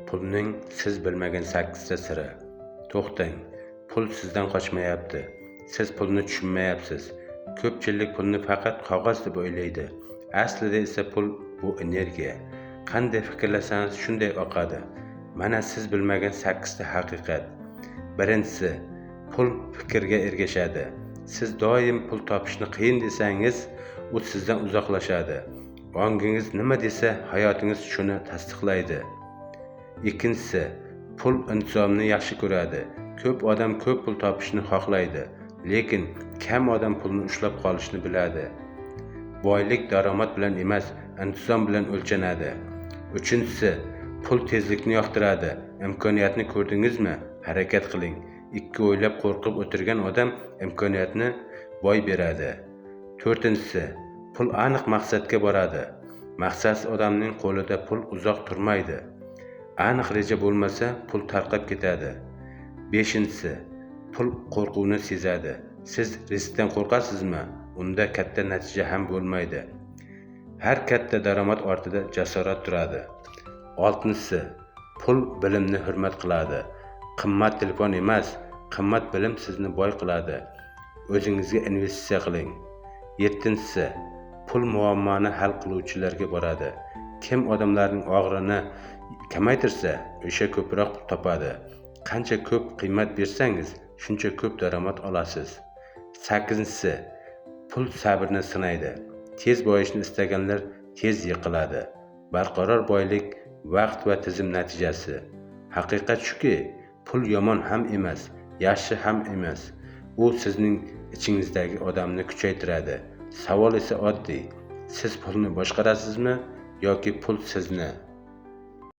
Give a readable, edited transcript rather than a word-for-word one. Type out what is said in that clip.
Pulning siz bilmagan 8 ta siri. To'xtang. Pul sizdan qochmayapti. Siz pulni tushunmayapsiz. Ko'pchilik pulni faqat qog'oz deb o'ylaydi. Aslida esa pul bu energiya. Qanday fikrlasangiz shunday oqadi. Mana siz bilmagan 8 ta haqiqat. Birinchisi, pul fikrga ergashadi. Siz doim pul topishni qiyin desangiz, u sizdan uzoqlashadi. Ongingiz nima desa, hayotingiz shuni tasdiqlaydi. Ikkinchisi, pul intizomni yaxshi ko'radi. Ko'p odam ko'p pul topishni xohlaydi, lekin kam odam pulni ushlab qolishni biladi. Boylik daromad bilan emas, intizom bilan o'lchanadi. Uchinchisi, pul tezlikni yoqtiradi. Imkoniyatni ko'rdingizmi? Harakat qiling. Ikki o'ylab qo'rqib o'tirgan odam imkoniyatni boy beradi. To'rtinchisi, pul aniq maqsadga boradi. Maqsadsiz odamning qo'lida pul uzoq turmaydi. Aniq reja bo'lmasa, pul tarqab ketadi. Beshinchisi, pul qo'rquvni sezadi. Siz riskdan qo'rqasizmi? Unda katta natija ham bo'lmaydi. Har katta daromad ortida jasorat turadi. Oltinchisi, pul bilimni hurmat qiladi. Qimmat telefon emas, qimmat bilim sizni boy qiladi. O'zingizga investitsiya qiling. Yettinchisi, pul muammoni hal qiluvchilarga boradi. Kim odamlarning og'irini kamaytirsa, o'sha ko'proq pul topadi. Qancha ko'p qiymat bersangiz, shuncha ko'p daromad olasiz. 8-si, pul sabrni sinaydi. Tez boyishni istaganlar tez yiqiladi. Barqaror boylik vaqt va tizim natijasi. Haqiqat shuki, pul yomon ham emas, yaxshi ham emas. U sizning ichingizdagi odamni kuchaytiradi. Savol esa oddiy. Siz pulni boshqarasizmi yoki pul sizni?